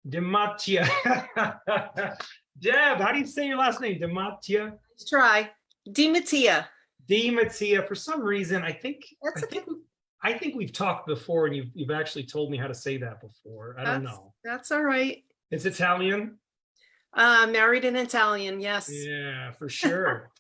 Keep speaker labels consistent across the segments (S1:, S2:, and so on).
S1: DiMattia. Deb, how do you say your last name? DiMattia?
S2: Let's try. DiMattia.
S1: DiMattia. For some reason, I
S2: That's okay.
S1: think I think we've talked before, and you've actually told me how to say that before. I don't know.
S2: That's all right.
S1: It's Italian.
S2: Married an Italian, yes.
S1: Yeah, for sure.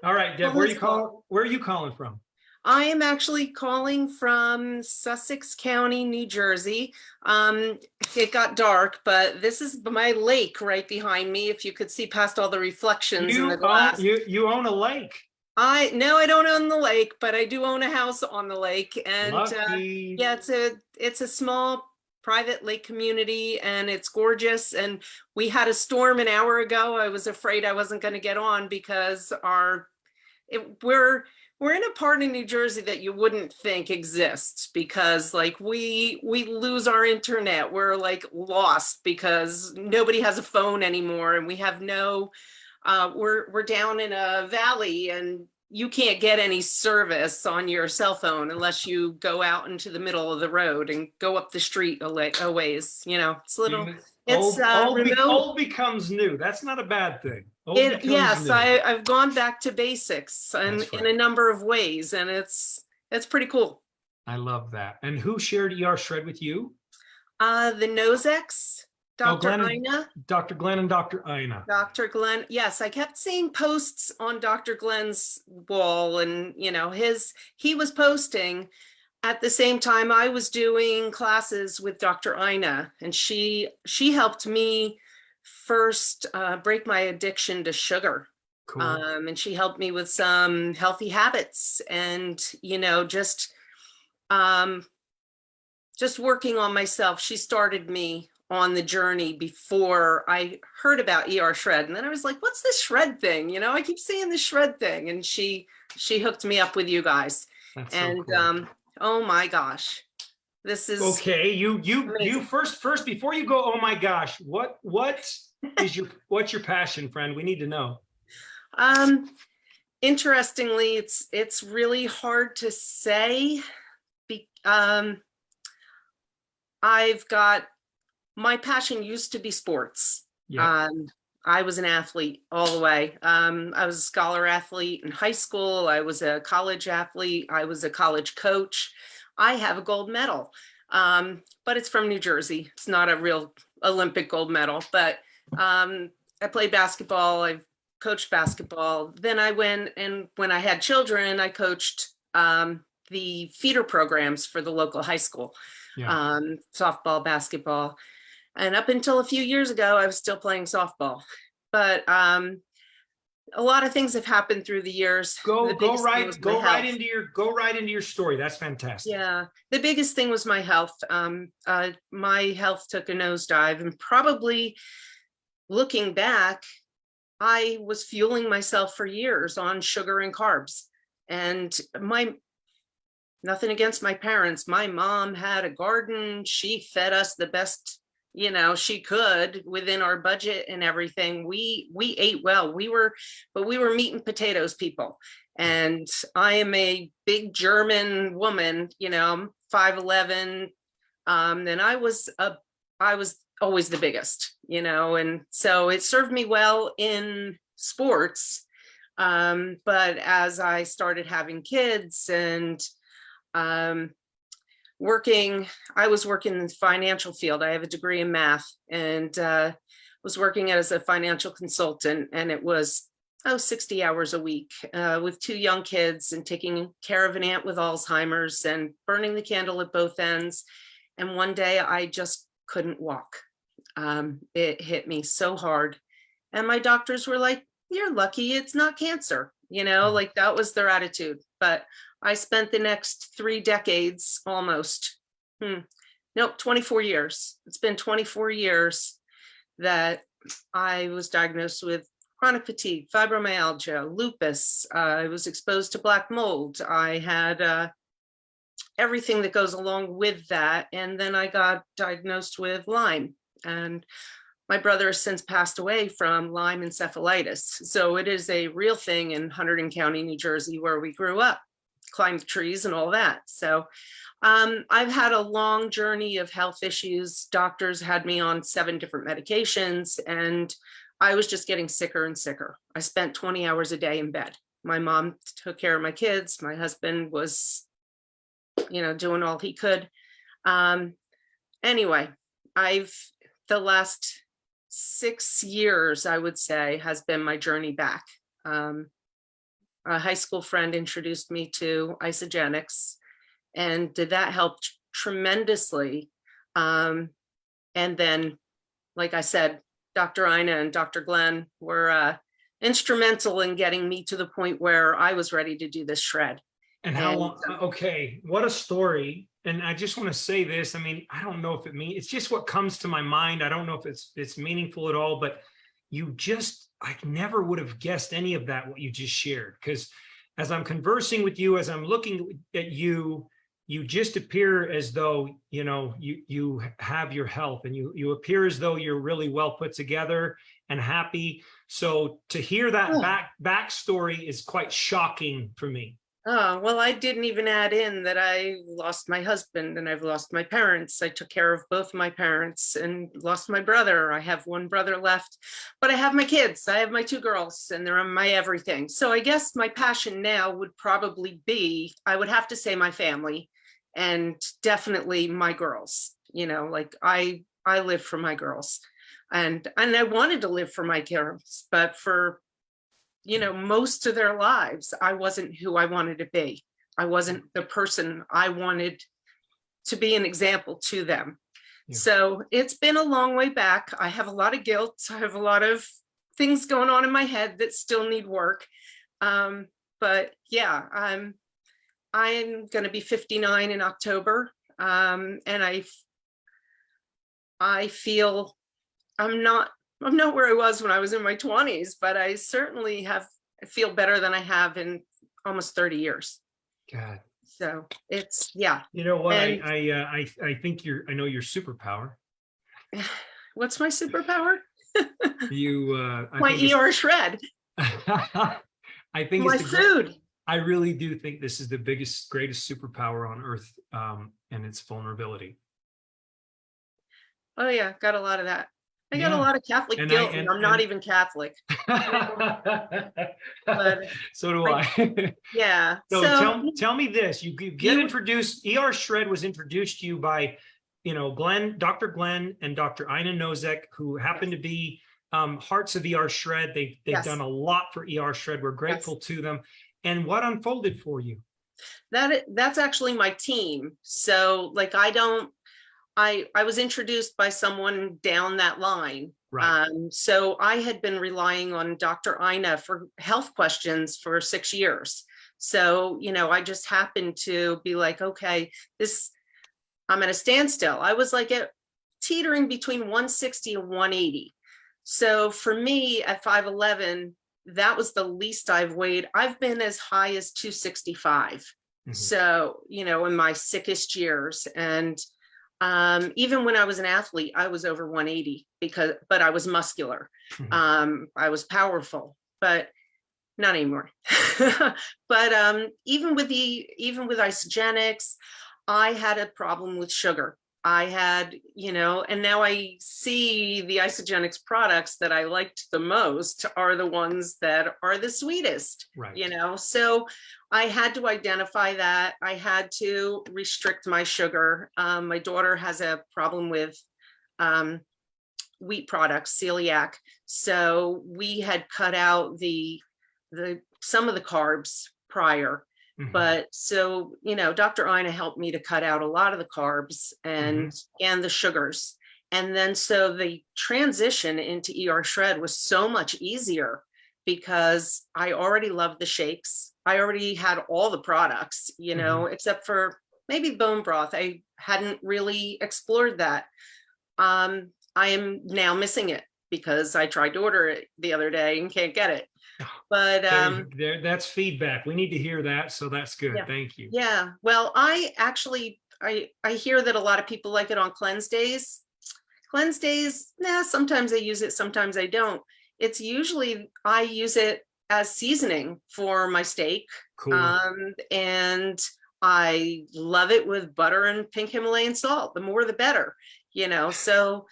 S1: All right, Deb,
S2: Well, it's cool.
S1: where are you calling from?
S2: I am actually calling from Sussex County, New Jersey. It got dark, but this is my lake right behind me. If you could see past all the reflections in the glass.
S1: You own a lake.
S2: I don't own the lake, but I do own a house on the lake, and
S1: Lucky.
S2: yeah, it's a small private lake community, and it's gorgeous. And we had a storm an hour ago. I was afraid I wasn't going to get on because we're in a part of New Jersey that you wouldn't think exists, because like we lose our internet. We're like lost because nobody has a phone anymore, and we have no. We're down in a valley, and you can't get any service on your cell phone unless you go out into the middle of the road and go up the street a ways. It's remote.
S1: Old becomes new. That's not a bad thing. Yes,
S2: I've gone back to basics in a number of ways, and it's pretty cool.
S1: I love that. And who shared ER Shred with you?
S2: The Nosex. Dr. Ina.
S1: Dr. Glenn and Dr. Ina.
S2: Dr. Glenn. Yes, I kept seeing posts on Dr. Glenn's wall, and he was posting at the same time I was doing classes with Dr. Ina, and she helped me first break my addiction to sugar.
S1: Cool.
S2: And she helped me with some healthy habits, and just working on myself. She started me on the journey before I heard about ER Shred. And then I was like, what's this shred thing? I keep seeing this shred thing. And she hooked me up with you guys.
S1: That's
S2: and
S1: so cool.
S2: Oh my gosh. This is
S1: okay. You first before you go, oh my gosh, what's your passion, friend? We need to know.
S2: Interestingly, it's really hard to say. My passion used to be sports.
S1: Yeah.
S2: I was an athlete all the way. I was a scholar athlete in high school. I was a college athlete. I was a college coach. I have a gold medal, but it's from New Jersey. It's not a real Olympic gold medal, but I played basketball. I've coached basketball. Then I went, and when I had children, I coached the feeder programs for the local high school. Yeah. Softball, basketball. And up until a few years ago, I was still playing softball. But a lot of things have happened through the years.
S1: Go right into your story. That's fantastic.
S2: Yeah. The biggest thing was my health. My health took a nosedive, and probably looking back, I was fueling myself for years on sugar and carbs. And nothing against my parents. My mom had a garden. She fed us the best she could within our budget and everything. We ate well. We were meat and potatoes people. And I am a big German woman, I'm 5'11". And I was always the biggest, and so it served me well in sports. But as I started having kids and I was working in the financial field. I have a degree in math, and was working as a financial consultant, and it was 60 hours a week with 2 young kids, and taking care of an aunt with Alzheimer's, and burning the candle at both ends. And one day I just couldn't walk. It hit me so hard, and my doctors were like, "You're lucky it's not cancer." Like that was their attitude. But I spent the next 3 decades almost, 24 years. It's been 24 years that I was diagnosed with chronic fatigue, fibromyalgia, lupus. I was exposed to black mold. I had everything that goes along with that. And then I got diagnosed with Lyme. And my brother has since passed away from Lyme encephalitis. So it is a real thing in Hunterdon County, New Jersey, where we grew up, climbed trees and all that. So I've had a long journey of health issues. Doctors had me on 7 different medications, and I was just getting sicker and sicker. I spent 20 hours a day in bed. My mom took care of my kids. My husband was, doing all he could. Anyway, the last 6 years, I would say, has been my journey back. A high school friend introduced me to Isagenix, and that helped tremendously. And then, like I said, Dr. Ina and Dr. Glenn were instrumental in getting me to the point where I was ready to do this shred.
S1: And how long? Okay, what a story. And I just want to say this. I mean, I don't know if it's just what comes to my mind. I don't know if it's meaningful at all, but I never would have guessed any of that, what you just shared. Because as I'm conversing with you, as I'm looking at you, you just appear as though, you have your health, and you appear as though you're really well put together and happy. So to hear that backstory is quite shocking for me.
S2: Oh, well, I didn't even add in that I lost my husband and I've lost my parents. I took care of both my parents and lost my brother. I have one brother left, but I have my kids. I have my 2 girls, and they're my everything. So I guess my passion now would probably be, I would have to say, my family, and definitely my girls. Like I live for my girls, and I wanted to live for my kids, but for most of their lives, I wasn't who I wanted to be. I wasn't the person I wanted to be an example to them. Yeah. So it's been a long way back. I have a lot of guilt. I have a lot of things going on in my head that still need work. But yeah, I'm going to be 59 in October. And I feel I'm not where I was when I was in my 20s, but I certainly feel better than I have in almost 30 years.
S1: God.
S2: So it's, yeah.
S1: You know what? And I think I know your superpower.
S2: What's my superpower?
S1: My
S2: ER shred.
S1: I think
S2: my food.
S1: I really do think this is the greatest superpower on earth, and it's vulnerability.
S2: Oh yeah, got a lot of that. I got a lot of Catholic guilt, and I'm not even Catholic.
S1: But so do I.
S2: Yeah.
S1: So tell me this: you get introduced. ER Shred was introduced to you by, Dr. Glenn and Dr. Ina Nozek, who happen to be hearts of ER Shred. They've done a lot for ER Shred. We're grateful to them. And what unfolded for you?
S2: That's actually my team. So like I was introduced by someone down that line. Right. So I had been relying on Dr. Ina for health questions for 6 years. So, I just happened to be like, okay, I'm at a standstill. I was like teetering between 160 and 180. So for me at 5'11", that was the least I've weighed. I've been as high as 265. Mm-hmm. So, in my sickest years. And even when I was an athlete, I was over 180 but I was muscular. Mm-hmm. I was powerful, but not anymore. But even with Isagenix, I had a problem with sugar. I had, and now I see the Isagenix products that I liked the most are the ones that are the sweetest, right. So I had to identify that. I had to restrict my sugar. My daughter has a problem with wheat products, celiac. So we had cut out some of the carbs prior. Mm-hmm. But so, Dr. Ina helped me to cut out a lot of the carbs and the sugars. And then so the transition into ER Shred was so much easier because I already loved the shakes. I already had all the products, except for maybe bone broth. I hadn't really explored that. I am now missing it because I tried to order it the other day and can't get it. But
S1: that's feedback. We need to hear that. So that's good. Yeah. Thank you.
S2: Yeah. Well, I hear that a lot of people like it on cleanse days. Cleanse days, sometimes I use it, sometimes I don't. It's usually I use it as seasoning for my steak. Cool. And I love it with butter and pink Himalayan salt. The more, the better, so,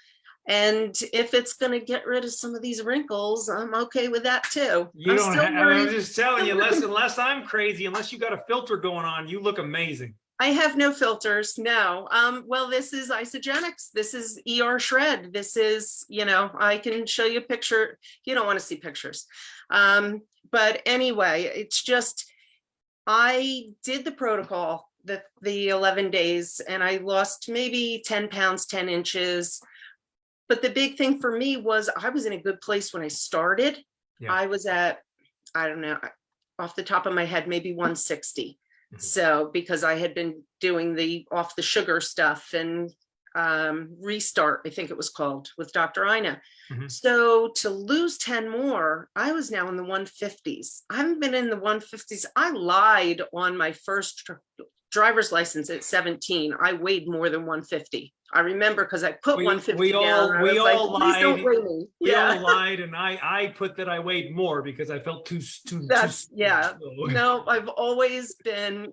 S2: and if it's going to get rid of some of these wrinkles, I'm okay with that too.
S1: You
S2: I'm
S1: don't
S2: still
S1: have, I
S2: learning.
S1: was just telling you, unless I'm crazy, unless you got a filter going on, you look amazing.
S2: I have no filters. No. Well, this is Isogenics. This is ER Shred. This is, I can show you a picture. You don't want to see pictures. But anyway, it's just, I did the protocol, the 11 days, and I lost maybe 10 pounds, 10 inches. But the big thing for me was I was in a good place when I started.
S1: Yeah.
S2: I was at, I don't know, off the top of my head, maybe 160. So because I had been doing the off the sugar stuff and Restart, I think it was called, with Dr. Ina. So to lose 10 more, I was now in the 150s. I haven't been in the 150s. I lied on my first driver's license at 17. I weighed more than 150. I remember because I put 150 down.
S1: We all lied.
S2: Don't weigh me.
S1: We all lied, and I put that I weighed more because I felt too.
S2: Yeah. No, I've always been,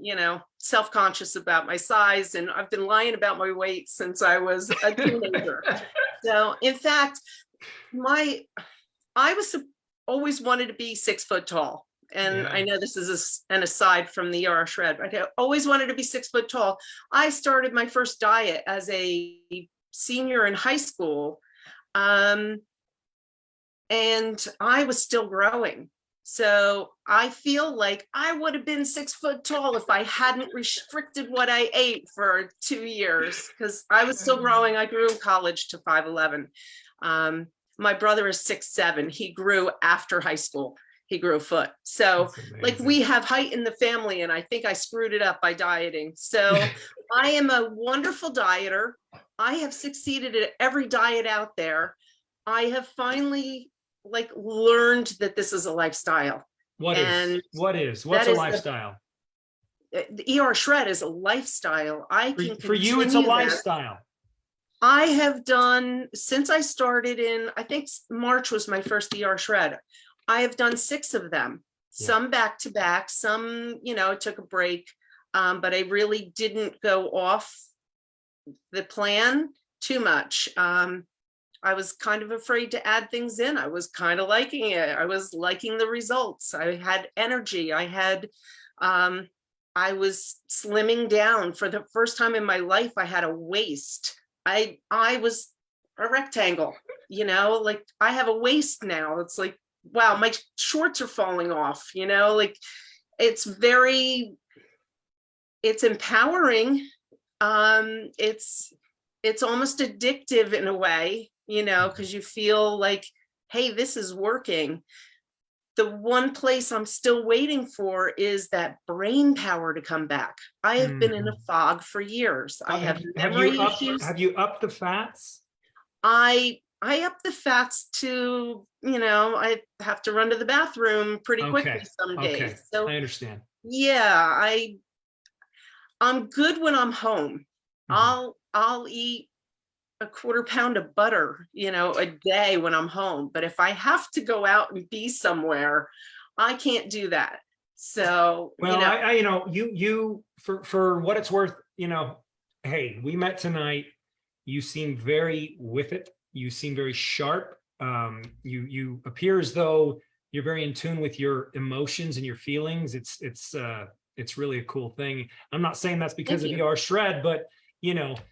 S2: self-conscious about my size, and I've been lying about my weight since I was a teenager. So, in fact, I was always wanted to be 6 foot tall. And I know this is an aside from the ER Shred, but I always wanted to be 6 foot tall. I started my first diet as a senior in high school, and I was still growing. So I feel like I would have been 6 foot tall if I hadn't restricted what I ate for 2 years, because I was still growing. I grew in college to 5'11". My brother is 6'7". He grew after high school. He grew a foot. So like we have height in the family, and I think I screwed it up by dieting. So I am a wonderful dieter. I have succeeded at every diet out there. I have finally learned that this is a lifestyle. What's a
S1: lifestyle?
S2: The ER Shred is a lifestyle.
S1: For you, it's a lifestyle.
S2: I have done, since I started I think March was my first ER Shred. I have done 6 of them, some back to back, some, took a break, but I really didn't go off the plan too much. I was kind of afraid to add things in. I was kind of liking it. I was liking the results. I had energy. I was slimming down for the first time in my life. I had a waist. I was a rectangle, I have a waist now. It's like, wow, my shorts are falling off, it's empowering. It's almost addictive in a way, because you feel like, hey, this is working. The one place I'm still waiting for is that brain power to come back. I have been in a fog for years. I have memory issues.
S1: Have you upped the fats?
S2: I up the fats to, I have to run to the bathroom pretty quickly some days.
S1: Okay.
S2: So
S1: I understand.
S2: Yeah, I'm good when I'm home. I'll eat a 1/4 pound of butter, a day when I'm home. But if I have to go out and be somewhere, I can't do that. So,
S1: you for what it's worth, hey, we met tonight. You seem very with it. You seem very sharp. You appear as though you're very in tune with your emotions and your feelings. It's really a cool thing. I'm not saying that's because of ER Shred, but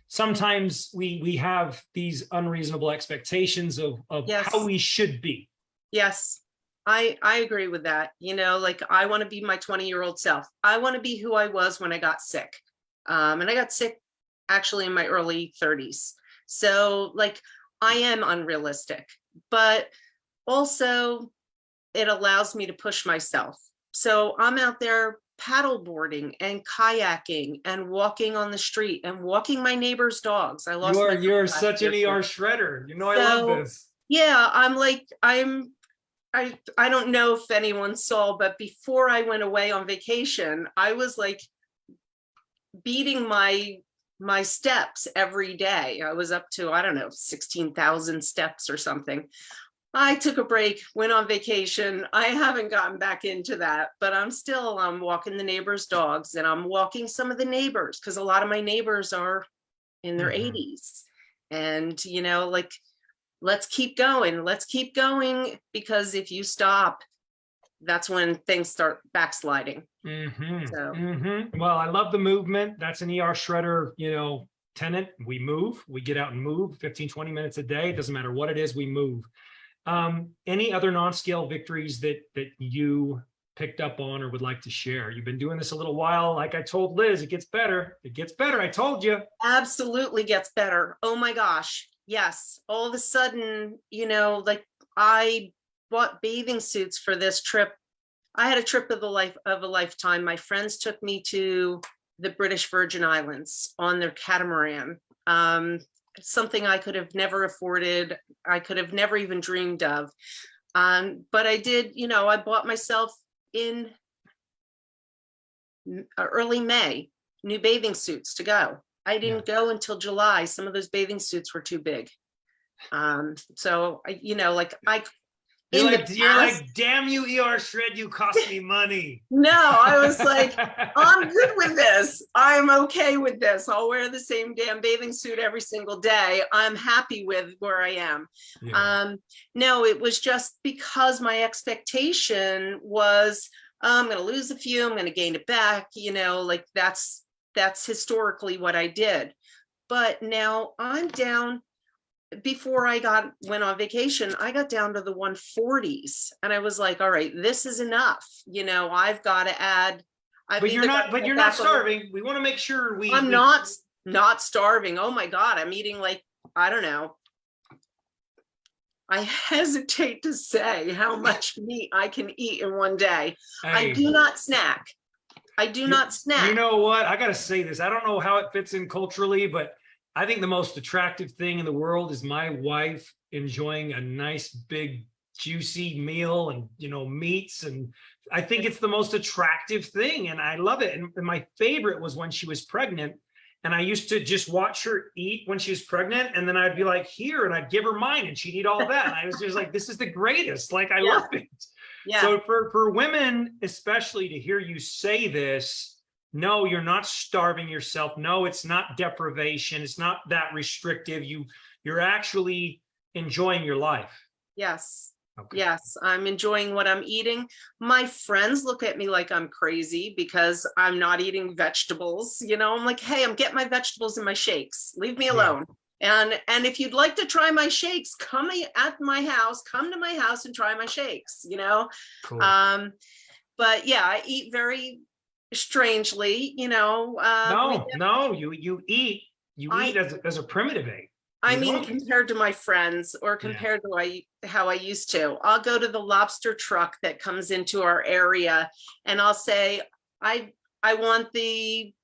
S1: sometimes we have these unreasonable expectations of how we should be.
S2: Yes, I agree with that. I want to be my 20-year-old self. I want to be who I was when I got sick. And I got sick actually in my early 30s. So I am unrealistic, but also it allows me to push myself. So I'm out there paddle boarding and kayaking and walking on the street and walking my neighbor's dogs.
S1: You're such an ER shredder. I love this.
S2: Yeah, I don't know if anyone saw, but before I went away on vacation, I was beating my steps every day. I was up to, I don't know, 16,000 steps or something. I took a break, went on vacation. I haven't gotten back into that, but I'm still walking the neighbors' dogs, and I'm walking some of the neighbors because a lot of my neighbors are in their
S1: Mhm.
S2: 80s. And, like, let's keep going. Let's keep going, because if you stop, that's when things start backsliding. So,
S1: Well, I love the movement. That's an ER shredder, tenet. We move, we get out and move 15, 20 minutes a day. It doesn't matter what it is, we move. Any other non-scale victories that you picked up on or would like to share? You've been doing this a little while. Like I told Liz, it gets better. It gets better. I told you.
S2: absolutely gets better. Oh my gosh. Yes. All of a sudden, like, I bought bathing suits for this trip. I had a trip of a lifetime. My friends took me to the British Virgin Islands on their catamaran. Something I could have never afforded. I could have never even dreamed of. But I did, I bought myself in early May new bathing suits to go. I didn't go until July. Some of those bathing suits were too big. So
S1: You're like, damn you, ER shred, you cost me money.
S2: No, I was like, I'm good with this. I'm okay with this. I'll wear the same damn bathing suit every single day. I'm happy with where I am.
S1: Yeah.
S2: No, it was just because my expectation was, I'm going to lose a few, I'm going to gain it back. Like that's historically what I did. But now I'm down. Before I went on vacation, I got down to the 140s, and I was like, all right, this is enough. I've got to add.
S1: But you're not starving. We want to make sure
S2: I'm not starving. Oh my God. I'm eating, like, I don't know. I hesitate to say how much meat I can eat in one day.
S1: Hey,
S2: I do not snack.
S1: You know what? I got to say this. I don't know how it fits in culturally, but I think the most attractive thing in the world is my wife enjoying a nice big juicy meal and meats, and I think it's the most attractive thing, and I love it. And my favorite was when she was pregnant, and I used to just watch her eat when she was pregnant, and then I'd be like, here, and I'd give her mine and she'd eat all that, and I was just like, this is the greatest. Like, I love it. So for women especially, to hear you say this, no, you're not starving yourself. No, it's not deprivation. It's not that restrictive. You're actually enjoying your life.
S2: Yes.
S1: Okay.
S2: Yes, I'm enjoying what I'm eating. My friends look at me like I'm crazy because I'm not eating vegetables. I'm like, hey, I'm getting my vegetables in my shakes. Leave me alone. And if you'd like to try my shakes, come to my house and try my shakes,
S1: Cool.
S2: But yeah, I eat very strangely,
S1: no, you eat as a primitive ape.
S2: I mean, compared to my friends, or compared to how I used to. I'll go to the lobster truck that comes into our area, and I'll say, I want the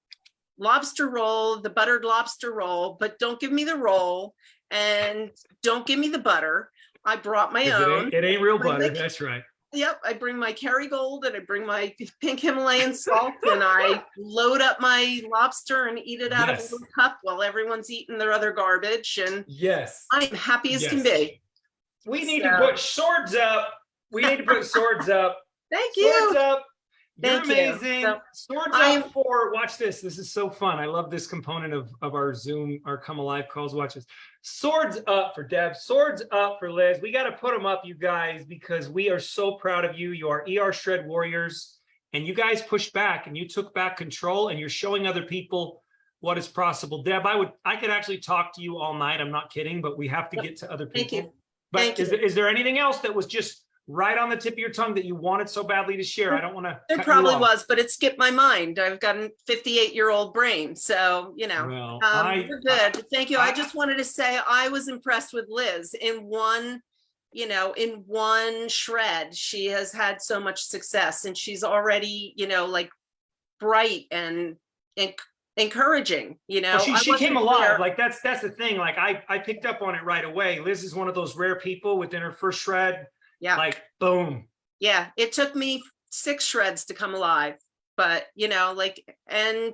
S2: lobster roll, the buttered lobster roll, but don't give me the roll and don't give me the butter. I brought my own.
S1: It ain't real butter. That's right.
S2: Yep, I bring my Kerrygold and I bring my pink Himalayan salt, and I load up my lobster and eat it out of a little cup while everyone's eating their other garbage. And I'm happy as can be.
S1: We need to put swords up. Thank you.
S2: Swords
S1: up. You're amazing.
S2: So,
S1: swords up for, watch this. This is so fun. I love this component of our Zoom, our Come Alive calls. Watch this. Swords up for Deb. Swords up for Liz. We got to put them up, you guys, because we are so proud of you. You are ER Shred warriors, and you guys pushed back and you took back control, and you're showing other people what is possible. Deb, I could actually talk to you all night. I'm not kidding, but we have to get to other people.
S2: Thank you.
S1: But is there anything else that was just right on the tip of your tongue that you wanted so badly to share? I don't want to.
S2: There probably was, but it skipped my mind. I've got a 58-year-old brain, so
S1: well,
S2: we're good. Thank you. I just wanted to say I was impressed with Liz in one shred. She has had so much success, and she's already, like, bright and encouraging.
S1: Well, she came alive. Like that's the thing. Like I picked up on it right away. Liz is one of those rare people within her first shred.
S2: Yeah.
S1: Like, boom.
S2: Yeah. It took me 6 shreds to come alive, but and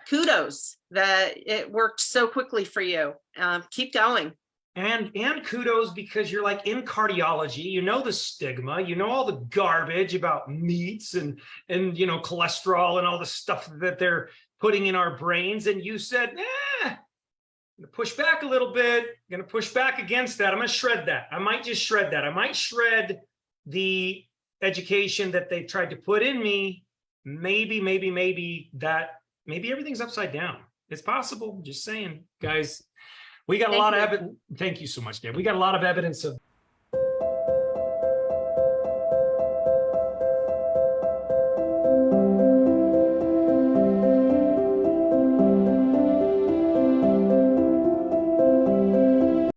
S2: kudos that it worked so quickly for you. Keep going.
S1: and kudos because you're like in cardiology, you know the stigma, you know all the garbage about meats and cholesterol and all the stuff that they're putting in our brains. And you said, I'm gonna push back a little bit, I'm gonna push back against that. I'm gonna shred that. I might just shred that. I might shred the education that they tried to put in me. Maybe everything's upside down. It's possible. Just saying, guys. We got a lot of evidence. Thank you so much, Deb. We got a lot of evidence of